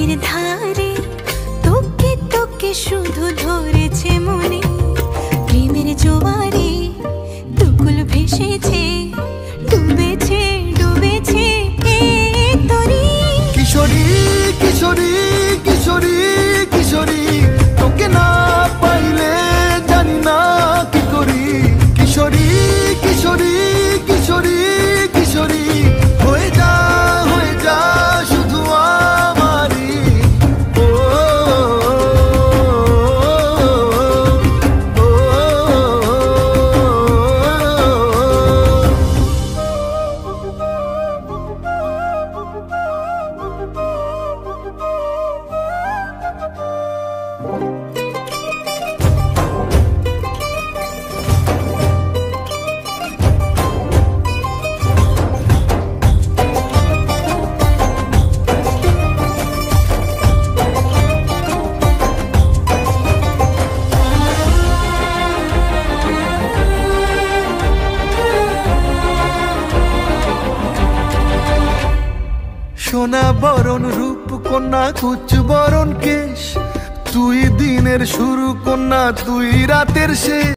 নদীর ধারে তোকে তোকে শুধু ধরেছে মনে, প্রেমের জোয়ারে দুকুল ভেসেছে, ডুবেছে ডুবেছে এই তরি। কিশোরী কিশোরী কিশোরী কিশোরী, তোকে না পাইলে জানি না কি করি। কিশোরী কিশোরী কিশোরী কিশোরী, হয়ে যা শুধু আমারই। ও সোনা বরণ রূপ কন্যা কুচ বরণ কেশ, তুই দিনের শুরু কন্যা তুই রাতের শেষ।